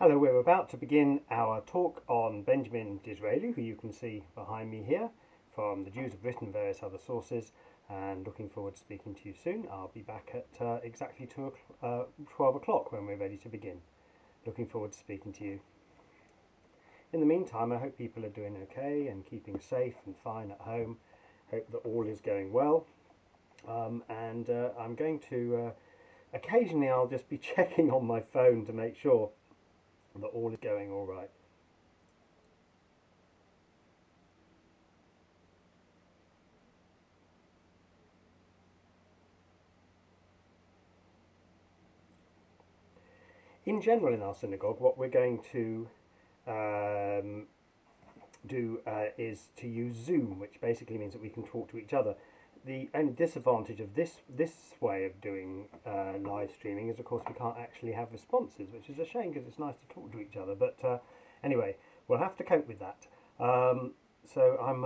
Hello, we're about to begin our talk on Benjamin Disraeli, who you can see behind me here, from the Jews have written various other sources, and looking forward to speaking to you soon. I'll be back at exactly 12 o'clock when we're ready to begin. Looking forward to speaking to you. In the meantime, I hope people are doing okay and keeping safe and fine at home. Hope that all is going well. I'm going to, occasionally I'll just be checking on my phone to make sure that all is going all right. In general, in our synagogue, what we're going to do is to use Zoom, which basically means that we can talk to each other. The only disadvantage of this way of doing live streaming is, of course, we can't actually have responses, which is a shame because it's nice to talk to each other. But anyway, we'll have to cope with that. So I'm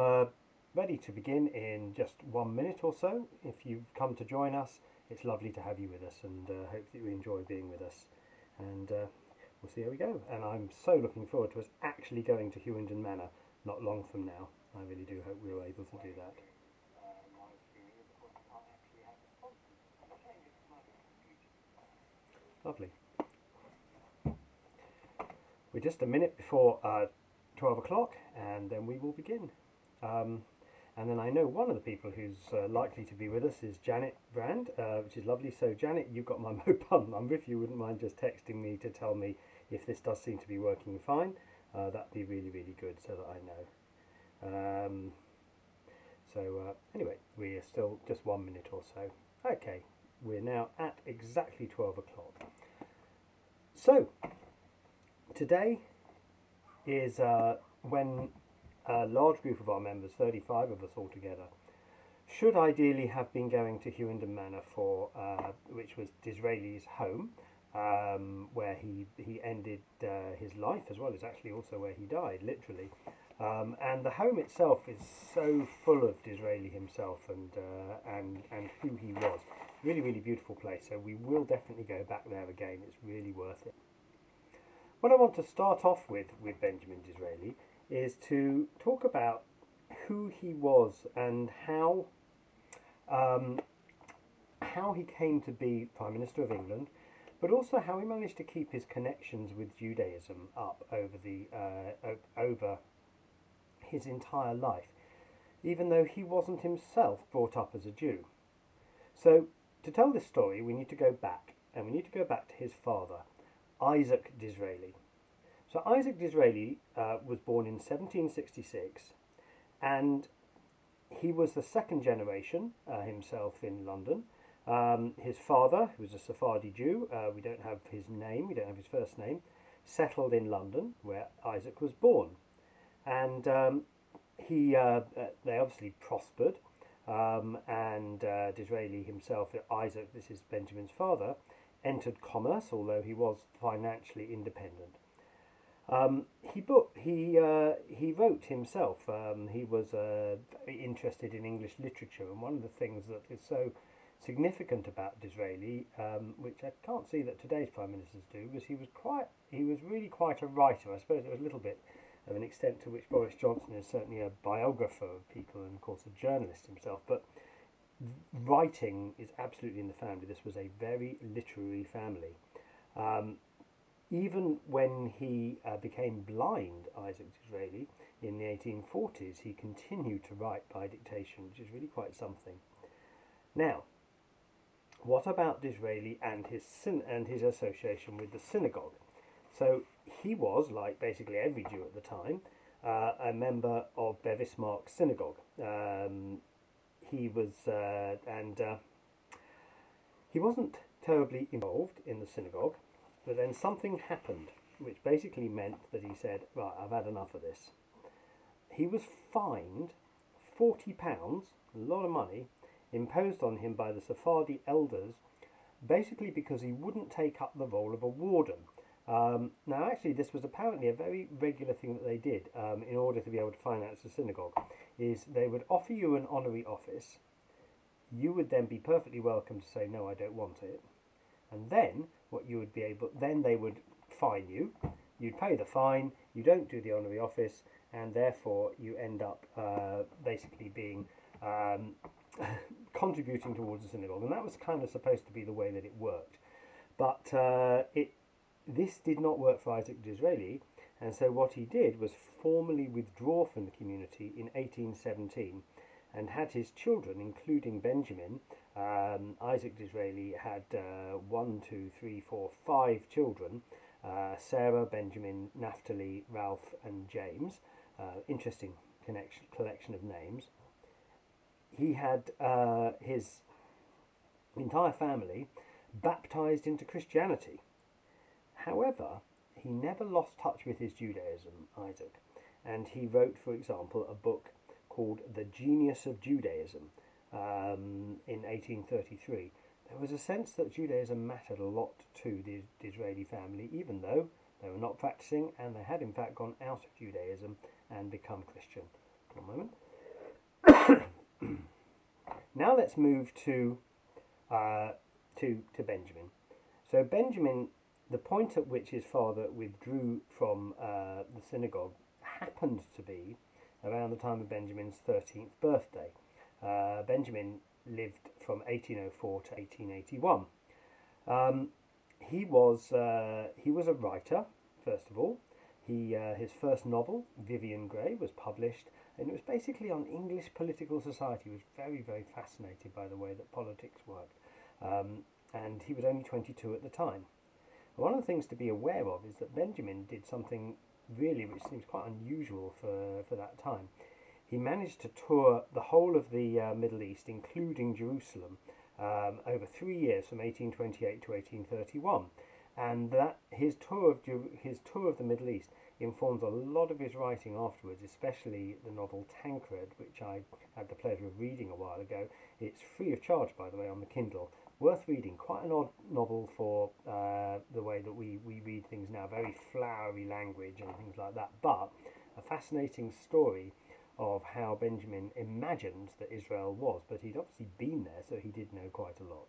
ready to begin in just 1 minute or so. If you've come to join us, it's lovely to have you with us, and hope that you enjoy being with us. And we'll see how we go. And I'm so looking forward to us actually going to Hewington Manor not long from now. I really do hope we're able to do that. Lovely. We're just a minute before 12 o'clock, and then we will begin. And then I know one of the people who's likely to be with us is Janet Brand, which is lovely. So Janet, you've got my mobile number. If you wouldn't mind just texting me to tell me if this does seem to be working fine, that'd be really, really good so that I know. Anyway, we are still just 1 minute or so. Okay, we're now at exactly 12 o'clock. So, today is when a large group of our members, 35 of us altogether, should ideally have been going to Hewington Manor for, which was Disraeli's home, where he ended his life, as well as actually also where he died, literally. And the home itself is so full of Disraeli himself and who he was. Really, really beautiful place. So we will definitely go back there again. It's really worth it. What I want to start off with Benjamin Disraeli is to talk about who he was and how he came to be Prime Minister of England, but also how he managed to keep his connections with Judaism up over his entire life, even though he wasn't himself brought up as a Jew. So to tell this story, we need to go back, and we need to go back to his father, Isaac Disraeli. So Isaac Disraeli was born in 1766, and he was the second generation himself in London. His father, who was a Sephardi Jew, we don't have his name, we don't have his first name, settled in London, where Isaac was born. And they obviously prospered, and Disraeli himself, Isaac, this is Benjamin's father, entered commerce, although he was financially independent. He wrote himself. He was very interested in English literature, and one of the things that is so significant about Disraeli, which I can't see that today's prime ministers do, was he was really quite a writer. I suppose it was a little bit of an extent to which Boris Johnson is certainly a biographer of people and of course a journalist himself, but writing is absolutely in the family. This was a very literary family. Even when he became blind, Isaac Disraeli, in the 1840s, he continued to write by dictation, which is really quite something. Now, what about Disraeli and his association with the synagogue? So he was, like basically every Jew at the time, a member of Bevis Mark Synagogue. He wasn't terribly involved in the synagogue, but then something happened, which basically meant that he said, right, I've had enough of this. He was fined £40, a lot of money, imposed on him by the Sephardi elders, basically because he wouldn't take up the role of a warden. Now, actually, this was apparently a very regular thing that they did in order to be able to finance the synagogue, is they would offer you an honorary office. You would then be perfectly welcome to say, no, I don't want it. And then what you would be able, then they would fine you, you'd pay the fine, you don't do the honorary office, and therefore you end up basically being contributing towards the synagogue. And that was kind of supposed to be the way that it worked. But this did not work for Isaac Disraeli, and so what he did was formally withdraw from the community in 1817 and had his children, including Benjamin. Isaac Disraeli had 5 children, Sarah, Benjamin, Naphtali, Ralph and James. Interesting collection of names. He had his entire family baptized into Christianity. However, he never lost touch with his Judaism, Isaac, and he wrote, for example, a book called The Genius of Judaism in 1833. There was a sense that Judaism mattered a lot to the Disraeli family, even though they were not practicing, and they had in fact gone out of Judaism and become Christian. One moment. Now let's move to Benjamin. So Benjamin, the point at which his father withdrew from the synagogue happened to be around the time of Benjamin's 13th birthday. Benjamin lived from 1804 to 1881. He was a writer, first of all. His first novel, Vivian Grey, was published, and it was basically on English political society. He was very, very fascinated by the way that politics worked, and he was only 22 at the time. One of the things to be aware of is that Benjamin did something really which seems quite unusual for that time. He managed to tour the whole of the Middle East, including Jerusalem, over 3 years from 1828 to 1831. And that his tour of the Middle East informs a lot of his writing afterwards, especially the novel Tancred, which I had the pleasure of reading a while ago. It's free of charge, by the way, on the Kindle. Worth reading. Quite an odd novel for the way that we read things now. Very flowery language and things like that. But a fascinating story of how Benjamin imagined that Israel was. But he'd obviously been there, so he did know quite a lot.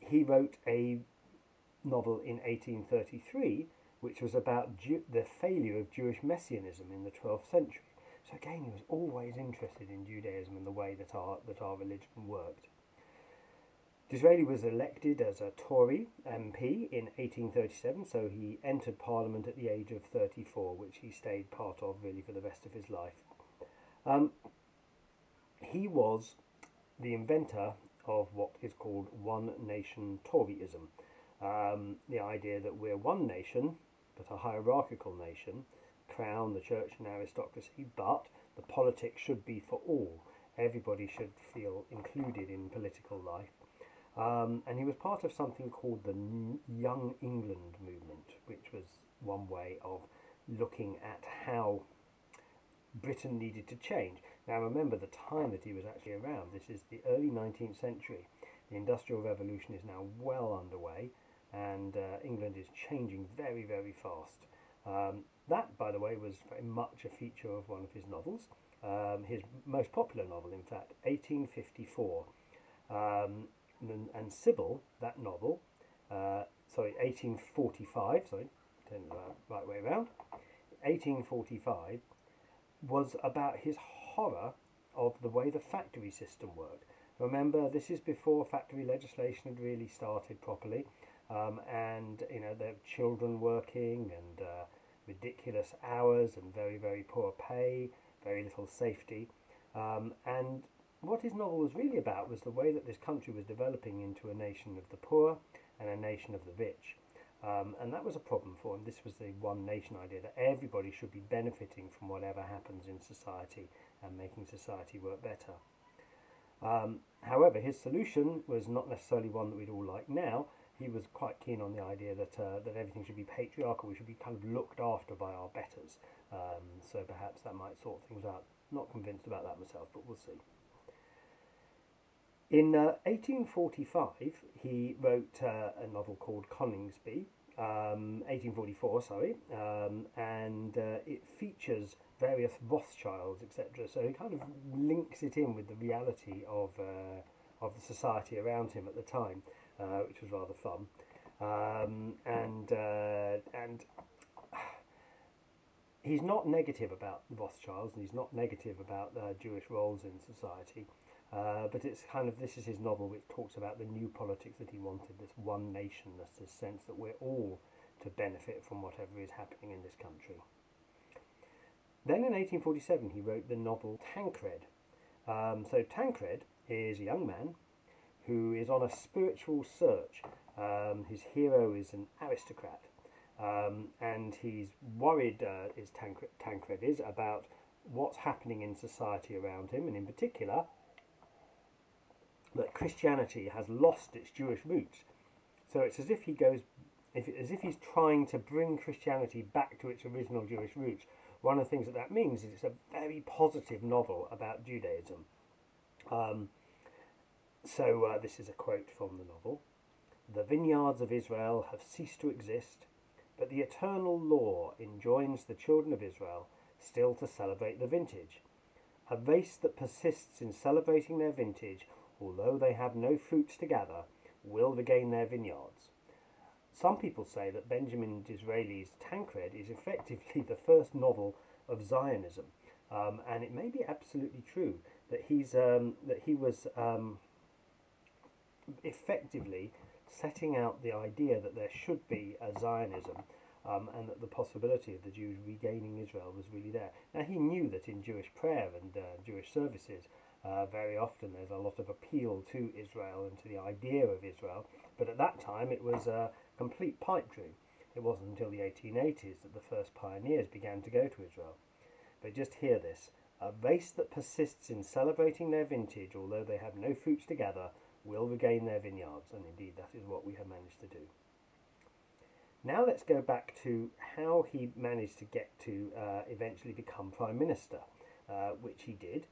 He wrote a novel in 1833, which was about the failure of Jewish messianism in the 12th century. So again, he was always interested in Judaism and the way that our religion worked. Disraeli was elected as a Tory MP in 1837, so he entered Parliament at the age of 34, which he stayed part of really for the rest of his life. He was the inventor of what is called one nation Toryism. The idea that we're one nation, but a hierarchical nation, crown, the church and aristocracy, but the politics should be for all. Everybody should feel included in political life. And he was part of something called the Young England movement, which was one way of looking at how Britain needed to change. Now remember the time that he was actually around. This is the early 19th century. The Industrial Revolution is now well underway, and England is changing very, very fast. That, by the way, was very much a feature of one of his novels. His most popular novel, in fact, 1854. And Sybil, that novel, 1845, turn the right way around, 1845, was about his horror of the way the factory system worked. Remember, this is before factory legislation had really started properly, and there were children working and ridiculous hours and very, very poor pay, very little safety, and what his novel was really about was the way that this country was developing into a nation of the poor and a nation of the rich. And that was a problem for him. This was the one nation idea, that everybody should be benefiting from whatever happens in society and making society work better. However, his solution was not necessarily one that we'd all like now. He was quite keen on the idea that everything should be patriarchal. We should be kind of looked after by our betters. So perhaps that might sort things out. Not convinced about that myself, but we'll see. In 1845, he wrote a novel called Coningsby, 1844, sorry, and it features various Rothschilds, etc. So he kind of links it in with the reality of the society around him at the time, which was rather fun. And he's not negative about the Rothschilds, and he's not negative about Jewish roles in society. But it's kind of, this is his novel which talks about the new politics that he wanted, this one nationness, this sense that we're all to benefit from whatever is happening in this country. Then in 1847 he wrote the novel Tancred. So Tancred is a young man who is on a spiritual search. His hero is an aristocrat, and he's worried, Tancred is, about what's happening in society around him, and in particular that Christianity has lost its Jewish roots. So it's as if as if he's trying to bring Christianity back to its original Jewish roots. One of the things that means is it's a very positive novel about Judaism. This is a quote from the novel. "The vineyards of Israel have ceased to exist, but the eternal law enjoins the children of Israel still to celebrate the vintage. A race that persists in celebrating their vintage, although they have no fruits to gather, will regain their vineyards." Some people say that Benjamin Disraeli's Tancred is effectively the first novel of Zionism, and it may be absolutely true that he was effectively setting out the idea that there should be a Zionism, and that the possibility of the Jews regaining Israel was really there. Now, he knew that in Jewish prayer and Jewish services, very often there's a lot of appeal to Israel and to the idea of Israel, but at that time it was a complete pipe dream. It wasn't until the 1880s that the first pioneers began to go to Israel. But just hear this: "A race that persists in celebrating their vintage, although they have no fruits to gather, will regain their vineyards," and indeed that is what we have managed to do. Now let's go back to how he managed to get to eventually become Prime Minister, which he did.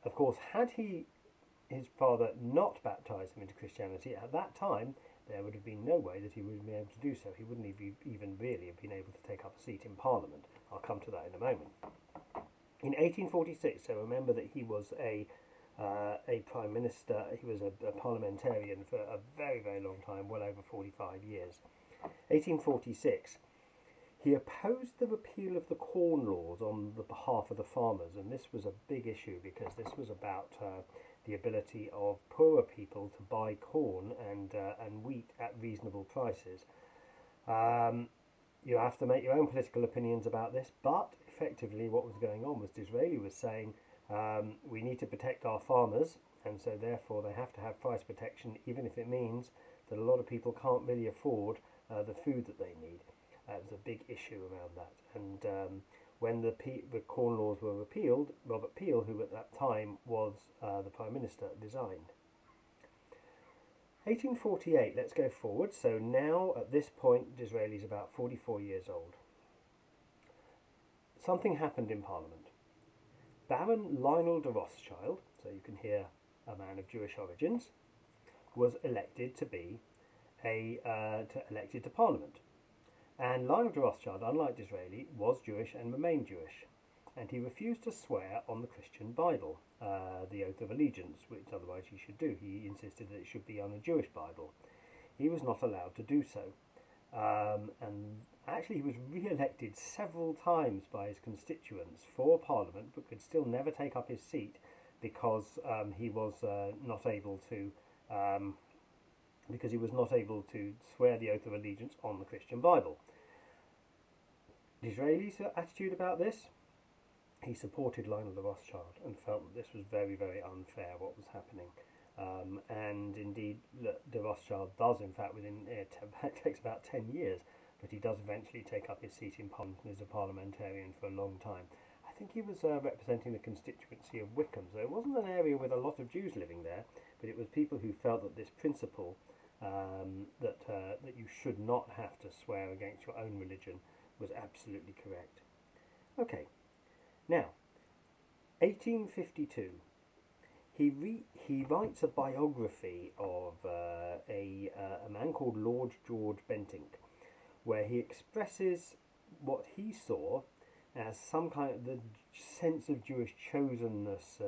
Of course, had his father not baptised him into Christianity, at that time there would have been no way that he would have been able to do so. He wouldn't even really have been able to take up a seat in Parliament. I'll come to that in a moment. In 1846, so remember that he was a Prime Minister, he was a parliamentarian for a very, very long time, well over 45 years. 1846, he opposed the repeal of the Corn Laws on the behalf of the farmers, and this was a big issue because this was about the ability of poorer people to buy corn and wheat at reasonable prices. You have to make your own political opinions about this, but effectively what was going on was Disraeli was saying we need to protect our farmers, and so therefore they have to have price protection, even if it means that a lot of people can't really afford the food that they need. It was a big issue around that, and when the Corn Laws were repealed, Robert Peel, who at that time was the Prime Minister, resigned. 1848, let's go forward. So now, at this point, Disraeli's about 44 years old. Something happened in Parliament. Baron Lionel de Rothschild, so you can hear a man of Jewish origins, was elected to be elected to Parliament. And Lionel de Rothschild, unlike Disraeli, was Jewish and remained Jewish. And he refused to swear on the Christian Bible, the Oath of Allegiance, which otherwise he should do. He insisted that it should be on a Jewish Bible. He was not allowed to do so. And actually he was re-elected several times by his constituents for Parliament, but could still never take up his seat because he was not able to swear the Oath of Allegiance on the Christian Bible. Disraeli's attitude about this: he supported Lionel de Rothschild and felt that this was very, very unfair what was happening. And indeed, de Rothschild does, in fact, it takes about 10 years, but he does eventually take up his seat in Parliament and is a parliamentarian for a long time. I think he was representing the constituency of Wickham, so it wasn't an area with a lot of Jews living there, but it was people who felt that this principle that you should not have to swear against your own religion was absolutely correct. Okay, now, 1852, he writes a biography of a man called Lord George Bentinck, where he expresses what he saw as some kind of the sense of Jewish chosenness,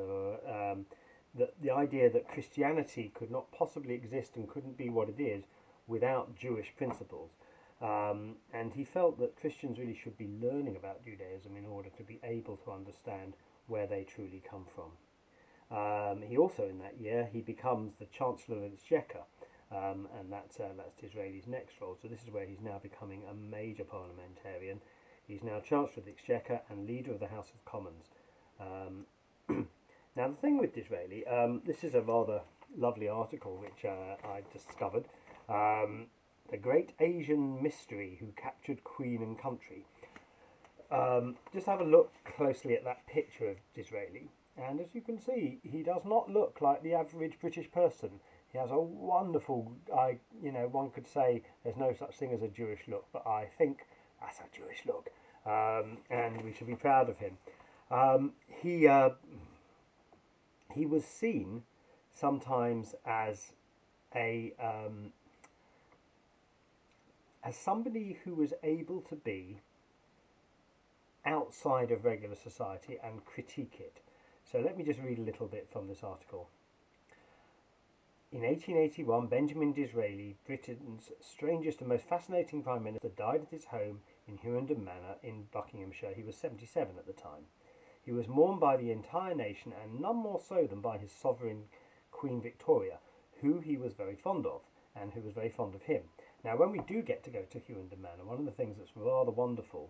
the idea that Christianity could not possibly exist and couldn't be what it is without Jewish principles. And he felt that Christians really should be learning about Judaism in order to be able to understand where they truly come from. He also, in that year, he becomes the Chancellor of the Exchequer, and that's Disraeli's next role. So this is where he's now becoming a major parliamentarian. He's now Chancellor of the Exchequer and leader of the House of Commons. Now the thing with Disraeli, this is a rather lovely article which I discovered. The Great Asian Mystery Who Captured Queen and Country. Just have a look closely at that picture of Disraeli. And as you can see, he does not look like the average British person. He has a wonderful, one could say there's no such thing as a Jewish look, but I think that's a Jewish look. And we should be proud of him. He was seen sometimes as somebody who was able to be outside of regular society and critique it. So let me just read a little bit from this article. In 1881, Benjamin Disraeli, Britain's strangest and most fascinating Prime Minister, died at his home in Hughenden Manor in Buckinghamshire. He was 77 at the time. He was mourned by the entire nation, and none more so than by his sovereign Queen Victoria, who he was very fond of, and who was very fond of him. Now, when we do get to go to Hughenden Manor, one of the things that's rather wonderful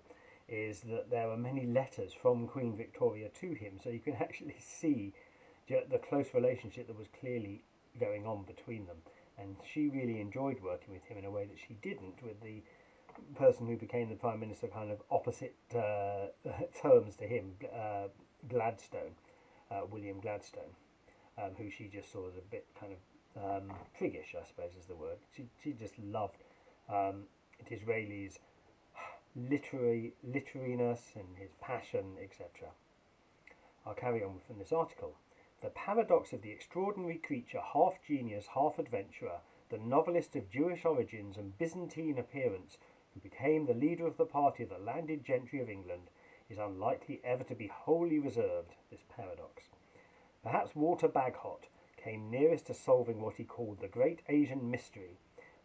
is that there are many letters from Queen Victoria to him, so you can actually see the close relationship that was clearly going on between them. And she really enjoyed working with him in a way that she didn't with the person who became the Prime Minister, kind of opposite terms to him, Gladstone, William Gladstone, who she just saw as a bit kind of priggish, I suppose is the word. She just loved Disraeli's literariness and his passion, etc. I'll carry on from this article. The paradox of the extraordinary creature, half genius, half adventurer, the novelist of Jewish origins and Byzantine appearance, who became the leader of the party of the landed gentry of England, is unlikely ever to be wholly reserved, this paradox. Perhaps Walter Bagehot came nearest to solving what he called the Great Asian Mystery,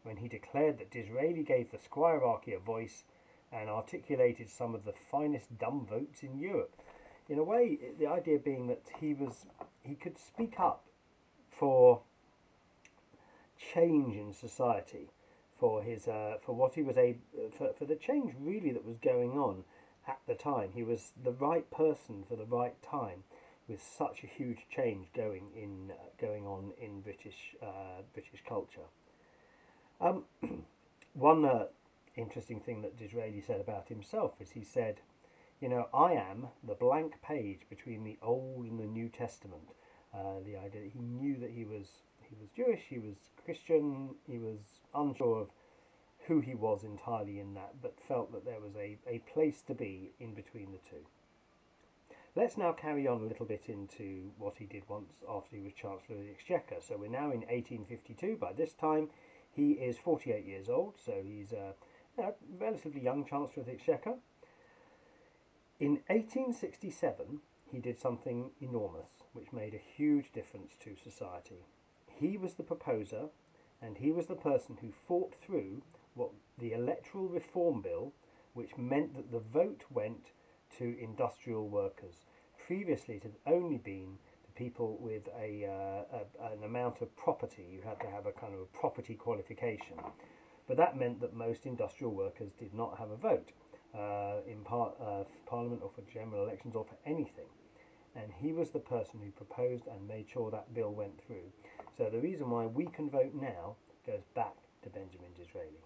when he declared that Disraeli gave the squirearchy a voice and articulated some of the finest dumb votes in Europe. In a way, the idea being that he could speak up for change in society, for what he was for the change really that was going on at the time. He was the right person for the right time, with such a huge change going on in British culture. One interesting thing that Disraeli said about himself is he said, I am the blank page between the Old and the New Testament. The idea that he knew that he was Jewish, he was Christian, he was unsure of who he was entirely in that, but felt that there was a place to be in between the two. Let's now carry on a little bit into what he did once after he was Chancellor of the Exchequer. So we're now in 1852. By this time, he is 48 years old, so he's a relatively young Chancellor of the Exchequer. In 1867, he did something enormous, which made a huge difference to society. He was the proposer, and he was the person who fought through what the Electoral Reform Bill, which meant that the vote went to industrial workers. Previously, it had only been to people with an amount of property. You had to have a kind of a property qualification. But that meant that most industrial workers did not have a vote in Parliament or for general elections or for anything. And he was the person who proposed and made sure that bill went through. So the reason why we can vote now goes back to Benjamin Disraeli.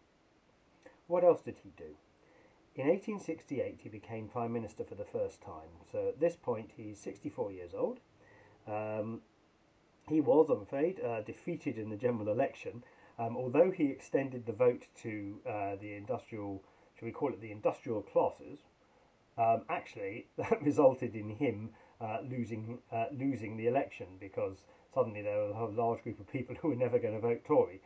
What else did he do? In 1868, he became Prime Minister for the first time. So at this point, he's 64 years old. He was, I'm afraid, defeated in the general election, although he extended the vote to the industrial, shall we call it the industrial classes. Actually, that resulted in him losing the election, because suddenly there was a large group of people who were never going to vote Tory,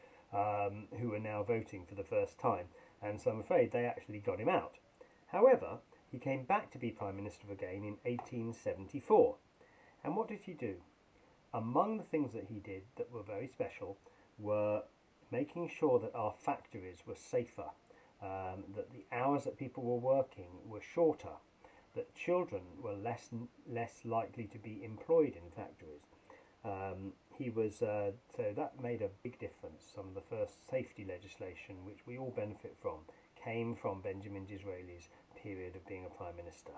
who were now voting for the first time. And so I'm afraid they actually got him out. However, he came back to be Prime Minister again in 1874. And what did he do? Among the things that he did that were very special were making sure that our factories were safer, that the hours that people were working were shorter, that children were less likely to be employed in factories. He was so that made a big difference. Some of the first safety legislation, which we all benefit from, came from Benjamin Disraeli's period of being a prime minister.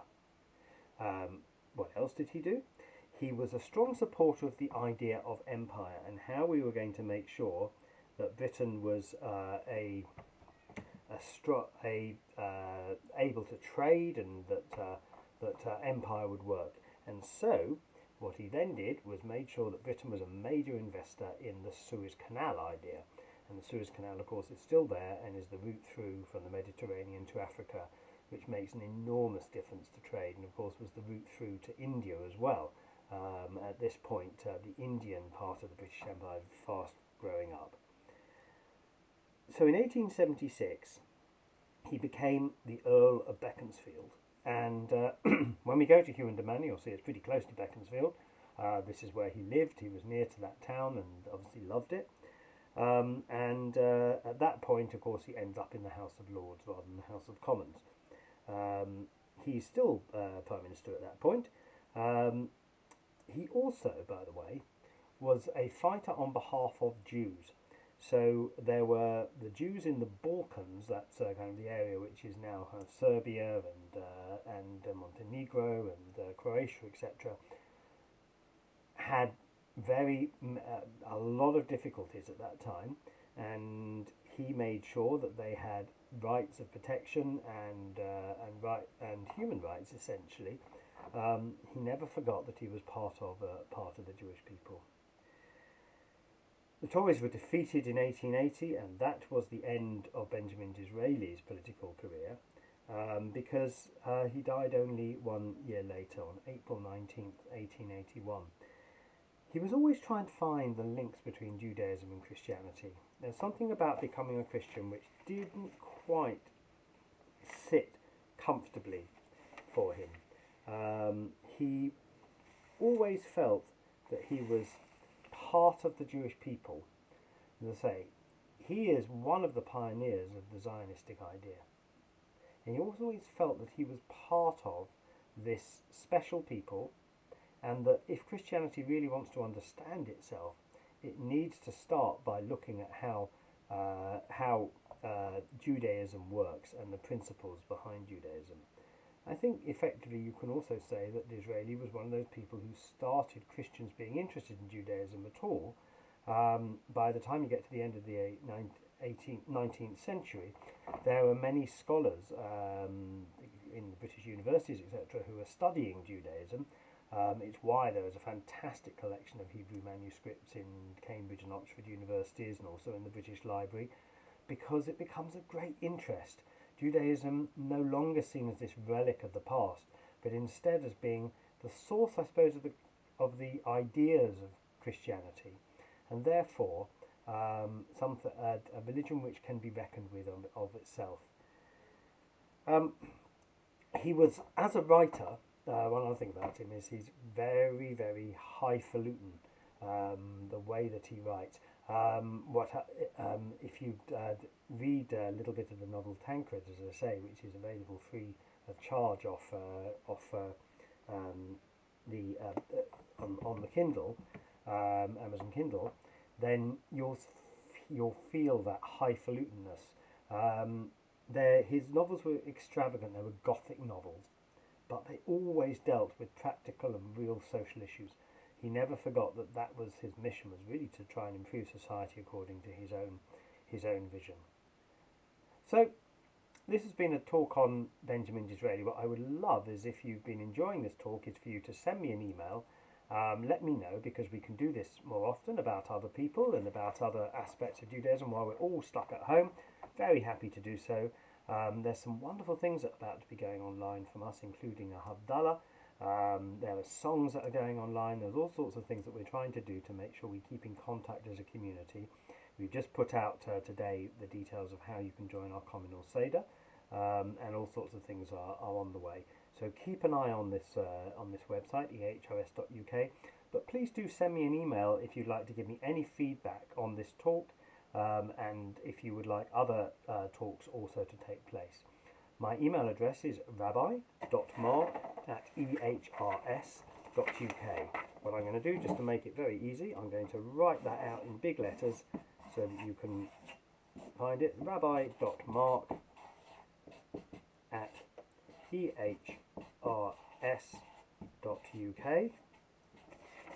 What else did he do? He was a strong supporter of the idea of empire and how we were going to make sure that Britain was able to trade, and that empire would work. And so what he then did was made sure that Britain was a major investor in the Suez Canal idea. And the Suez Canal, of course, is still there and is the route through from the Mediterranean to Africa, which makes an enormous difference to trade, and of course was the route through to India as well. At this point, the Indian part of the British Empire was fast growing up. So in 1876, he became the Earl of Beaconsfield. And when we go to Huon-Domani, you'll see it's pretty close to Beaconsfield. This is where he lived. He was near to that town and obviously loved it. At that point, of course, he ends up in the House of Lords rather than the House of Commons. He's still Prime Minister at that point. He also, by the way, was a fighter on behalf of Jews. So there were the Jews in the Balkans, that's kind of the area which is now kind of Serbia and Montenegro and Croatia, etc., had a lot of difficulties at that time, and he made sure that they had rights of protection and human rights essentially. He never forgot that he was part of the Jewish people. The Tories were defeated in 1880, and that was the end of Benjamin Disraeli's political career, because he died only 1 year later, on April 19th, 1881. He was always trying to find the links between Judaism and Christianity. There's something about becoming a Christian which didn't quite sit comfortably for him. He always felt that he was part of the Jewish people. As I say, he is one of the pioneers of the Zionistic idea. And he always felt that he was part of this special people, and that if Christianity really wants to understand itself, it needs to start by looking at how Judaism works and the principles behind Judaism. I think effectively you can also say that Disraeli was one of those people who started Christians being interested in Judaism at all. By the time you get to the end of the 19th century, there were many scholars in the British universities, etc., who were studying Judaism. It's why there is a fantastic collection of Hebrew manuscripts in Cambridge and Oxford universities, and also in the British Library, because it becomes a great interest. Judaism no longer seen as this relic of the past, but instead as being the source, I suppose, of the ideas of Christianity, and therefore a religion which can be reckoned with of itself. He was, as a writer, one other thing about him is he's very, very highfalutin, the way that he writes. If you read a little bit of the novel Tancred, as I say, which is available free of charge on the Kindle, Amazon Kindle, then you'll feel that highfalutinness. His novels were extravagant; they were Gothic novels, but they always dealt with practical and real social issues. He never forgot that was his mission, was really to try and improve society according to his own vision. So this has been a talk on Benjamin Disraeli. What I would love is, if you've been enjoying this talk, is for you to send me an email. Let me know, because we can do this more often about other people and about other aspects of Judaism while we're all stuck at home. Very happy to do so. There's some wonderful things that are about to be going online from us, including a Havdalah. There are songs that are going online. There's all sorts of things that we're trying to do to make sure we keep in contact as a community. We've just put out today the details of how you can join our communal Seder, and all sorts of things are on the way. So keep an eye on this website, ehos.uk. But please do send me an email if you'd like to give me any feedback on this talk, and if you would like other talks also to take place. My email address is rabbi.mark@ehrs.uk. What I'm going to do, just to make it very easy, I'm going to write that out in big letters so that you can find it. rabbi.mark@ehrs.uk.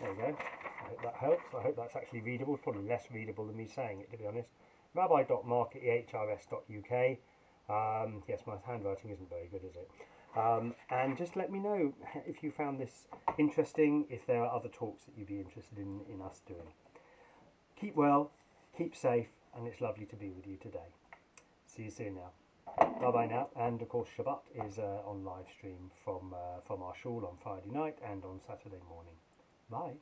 There we go. I hope that helps. I hope that's actually readable. It's probably less readable than me saying it, to be honest. rabbi.mark@ehrs.uk. Yes, my handwriting isn't very good, is it? And just let me know if you found this interesting, if there are other talks that you'd be interested in us doing. Keep well, keep safe, and it's lovely to be with you today. See you soon now. Bye-bye now. And of course, Shabbat is on live stream from our shul on Friday night and on Saturday morning. Bye.